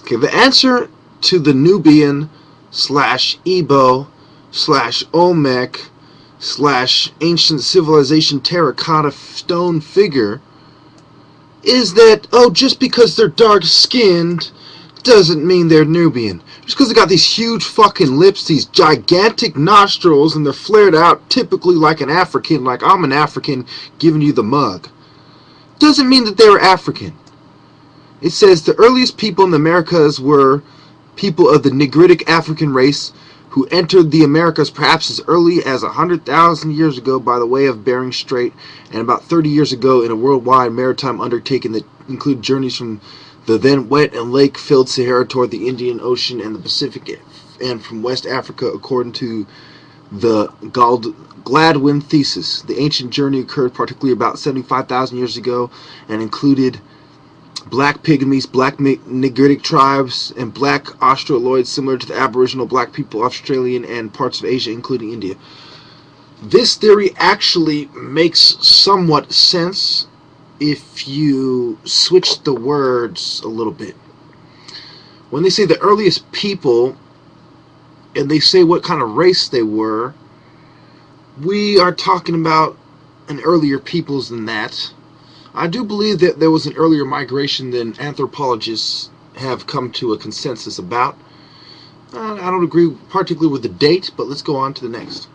Okay, the answer to the Nubian slash Igbo slash Olmec slash ancient civilization terracotta stone figure is that, oh, just because they're dark skinned doesn't mean they're Nubian. Just because they got these huge fucking lips, these gigantic nostrils, and they're flared out typically like an African, like I'm an African giving you the mug, doesn't mean that they were African. It says the earliest people in the Americas were people of the Negritic African race who entered the Americas perhaps as early as 100,000 years ago by the way of Bering Strait, and about 30 years ago in a worldwide maritime undertaking that included journeys from the then wet and lake-filled Sahara toward the Indian Ocean and the Pacific, and from West Africa, according to the Gladwin thesis. The ancient journey occurred particularly about 75,000 years ago and included black pygmies, black Negritic tribes, and black Australoids similar to the Aboriginal black people, Australian, and parts of Asia, including India. This theory actually makes somewhat sense if you switch the words a little bit. When they say the earliest people, and they say what kind of race they were, we are talking about an earlier peoples than that. I do believe that there was an earlier migration than anthropologists have come to a consensus about. I don't agree particularly with the date, but let's go on to the next.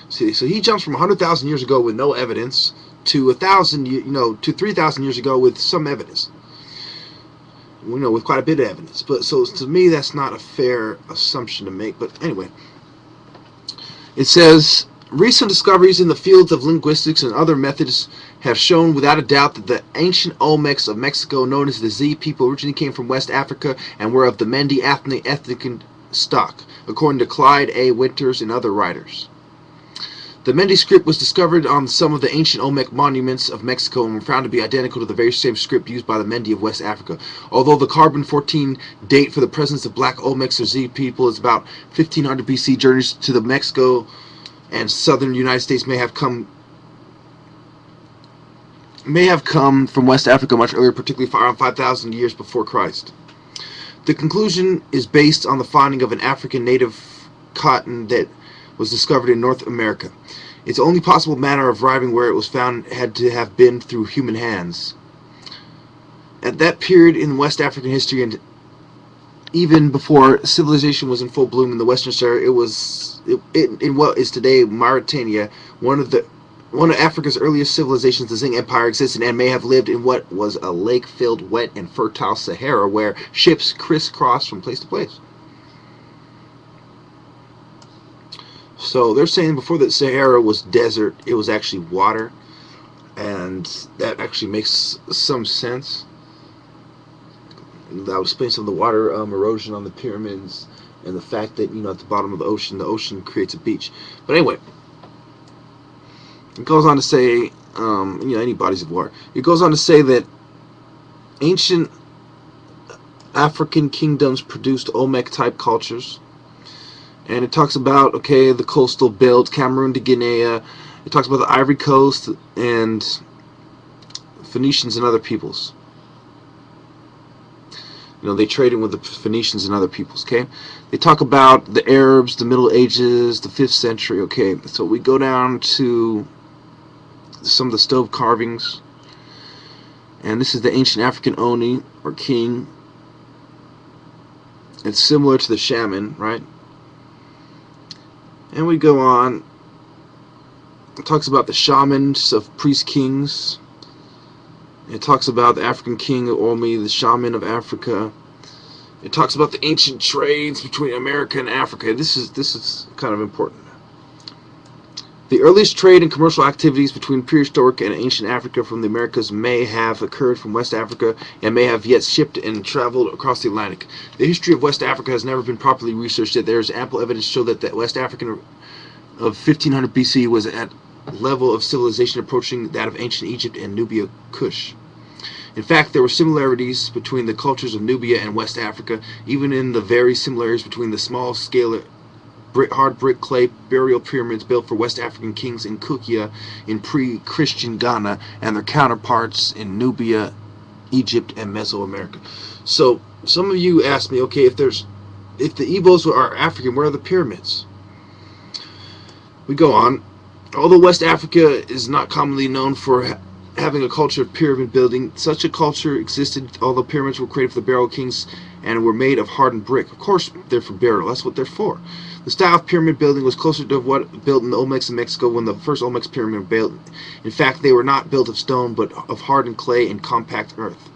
See, so he jumps from 100,000 years ago with no evidence to 1,000, to 3,000 years ago with some evidence. With quite a bit of evidence. But so to me, that's not a fair assumption to make. But anyway, it says recent discoveries in the fields of linguistics and other methods have shown without a doubt that the ancient Olmecs of Mexico, known as the Z people, originally came from West Africa and were of the Mende ethnic stock, according to Clyde A. Winters and other writers. The Mende script was discovered on some of the ancient Olmec monuments of Mexico and were found to be identical to the very same script used by the Mende of West Africa. Although the carbon-14 date for the presence of black Olmecs or Z people is about 1500 BC, journeys to the Mexico and southern United States may have come from West Africa much earlier, particularly around 5,000 years before Christ. The conclusion is based on the finding of an African native cotton that was discovered in North America. Its only possible manner of arriving where it was found had to have been through human hands. At that period in West African history, and even before civilization was in full bloom in the Western Sahara, it was in what is today Mauritania, one of Africa's earliest civilizations. The Zing Empire existed and may have lived in what was a lake-filled, wet, and fertile Sahara where ships crisscrossed from place to place. So they're saying before the Sahara was desert, it was actually water, and that actually makes some sense. That would explain some of the water erosion on the pyramids and the fact that, at the bottom of the ocean creates a beach. But anyway, it goes on to say, any bodies of water. It goes on to say that ancient African kingdoms produced Olmec-type cultures. And it talks about, the coastal belt, Cameroon to Guinea. It talks about the Ivory Coast and Phoenicians and other peoples. They traded with the Phoenicians and other peoples, They talk about the Arabs, the Middle Ages, the 5th century, So we go down to some of the stove carvings. And this is the ancient African Oni, or king. It's similar to the shaman, right? And we go on. It talks about the shamans of priest kings. It talks about the African king of Olmi, the shaman of Africa. It talks about the ancient trades between America and Africa. This is kind of important. The earliest trade and commercial activities between prehistoric and ancient Africa from the Americas may have occurred from West Africa and may have yet shipped and traveled across the Atlantic. The history of West Africa has never been properly researched, yet there is ample evidence to show that the West African of 1500 BC was at a level of civilization approaching that of ancient Egypt and Nubia Kush. In fact, there were similarities between the cultures of Nubia and West Africa, even in the very similarities between the small-scale hard brick clay burial pyramids built for West African kings in Kukia in pre-Christian Ghana and their counterparts in Nubia, Egypt, and Mesoamerica. So some of you asked me, okay, if the Igbos are African, where are the pyramids? We go on. Although West Africa is not commonly known for having a culture of pyramid building, such a culture existed, although pyramids were created for the burial kings and were made of hardened brick. Of course, they're for burial. That's what they're for. The style of pyramid building was closer to what built in the Olmecs in Mexico when the first Olmecs pyramid were built. In fact, they were not built of stone, but of hardened clay and compact earth.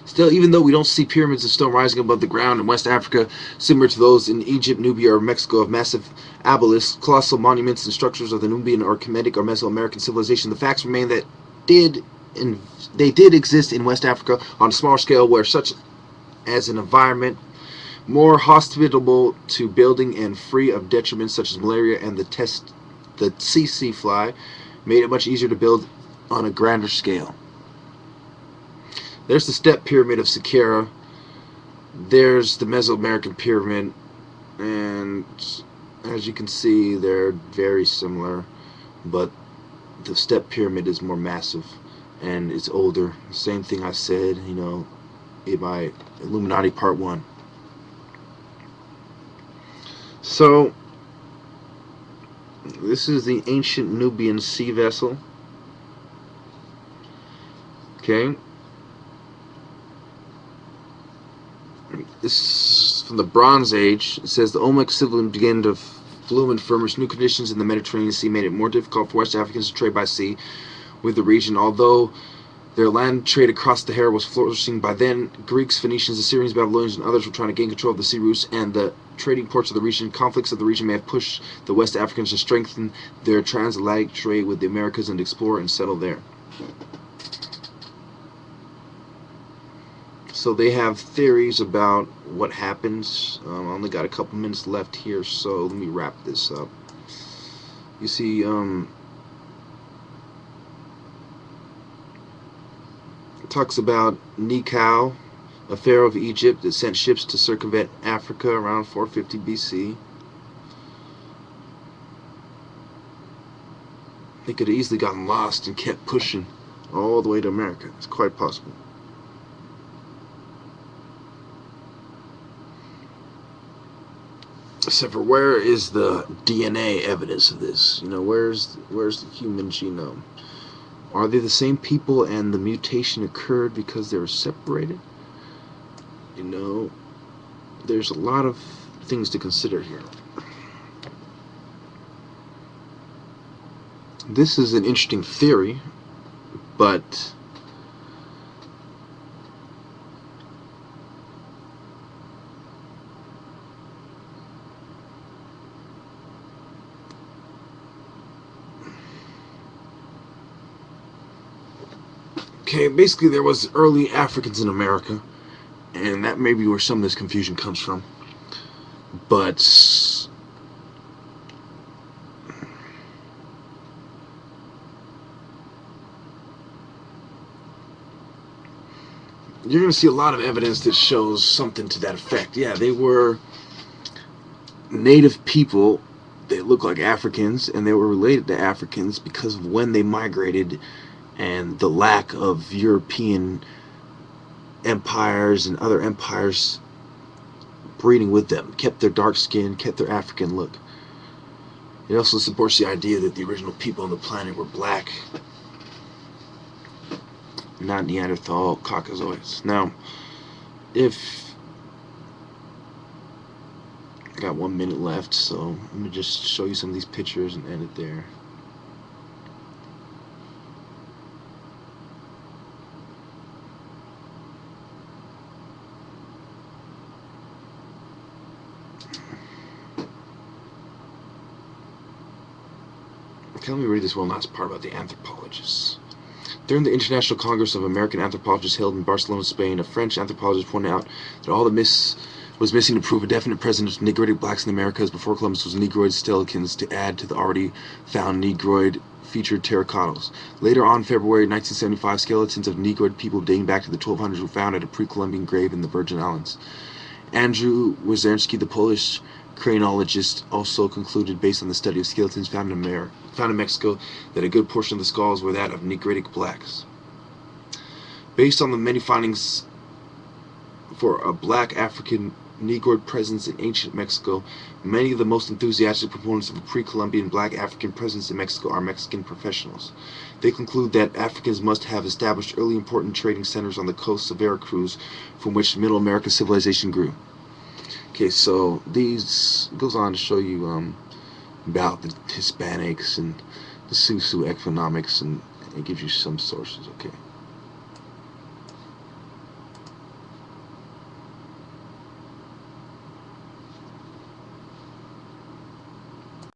Still, even though we don't see pyramids of stone rising above the ground in West Africa, similar to those in Egypt, Nubia, or Mexico of massive obelisks, colossal monuments, and structures of the Nubian or Kemetic or Mesoamerican civilization, the facts remain that they did exist in West Africa on a smaller scale, where such as an environment more hospitable to building and free of detriments such as malaria and the tsetse fly made it much easier to build on a grander scale. There's the step pyramid of Saqqara. There's the Mesoamerican pyramid, and as you can see, they're very similar, but the step pyramid is more massive and it's older. Same thing I said, in my Illuminati Part 1. So, this is the ancient Nubian sea vessel. Okay. This is from the Bronze Age. It says the Olmec civilization began to bloom and furnish new conditions in the Mediterranean Sea, made it more difficult for West Africans to trade by sea with the region. Although their land trade across the Sahara was flourishing by then, Greeks, Phoenicians, Assyrians, Babylonians, and others were trying to gain control of the sea routes and the trading ports of the region. Conflicts of the region may have pushed the West Africans to strengthen their transatlantic trade with the Americas and explore and settle there. So they have theories about what happens. I only got a couple minutes left here, so let me wrap this up. You see, it talks about Nekau, a pharaoh of Egypt that sent ships to circumvent Africa around 450 BC. They could have easily gotten lost and kept pushing all the way to America. It's quite possible. Except for, where is the DNA evidence of this? Where's the human genome? Are they the same people and the mutation occurred because they were separated? There's a lot of things to consider here. This is an interesting theory, but okay, basically there was early Africans in America, and that may be where some of this confusion comes from. But you're going to see a lot of evidence that shows something to that effect. Yeah, they were native people. They look like Africans, and they were related to Africans because of when they migrated and the lack of European empires and other empires breeding with them. Kept their dark skin, kept their African look. It also supports the idea that the original people on the planet were black, not Neanderthal, Caucasoids. Now, if I got 1 minute left, so let me just show you some of these pictures and end it there. Okay, let me read this one last part about the anthropologists. During the International Congress of American Anthropologists held in Barcelona, Spain, a French anthropologist pointed out that all that was missing to prove a definite presence of Negroid blacks in the Americas before Columbus was Negroid skeletons to add to the already found Negroid featured terracotals. Later on, February 1975, skeletons of Negroid people dating back to the 1200s were found at a pre-Columbian grave in the Virgin Islands. Andrew Wazerski, the Polish craniologist, also concluded, based on the study of skeletons found in Mexico, that a good portion of the skulls were that of Negritic blacks. Based on the many findings for a black African Negroid presence in ancient Mexico, many of the most enthusiastic proponents of a pre-Columbian black African presence in Mexico are Mexican professionals. They conclude that Africans must have established early important trading centers on the coasts of Veracruz, from which Middle American civilization grew. Okay, so these goes on to show you about the Hispanics and the Susu economics, and it gives you some sources. Okay.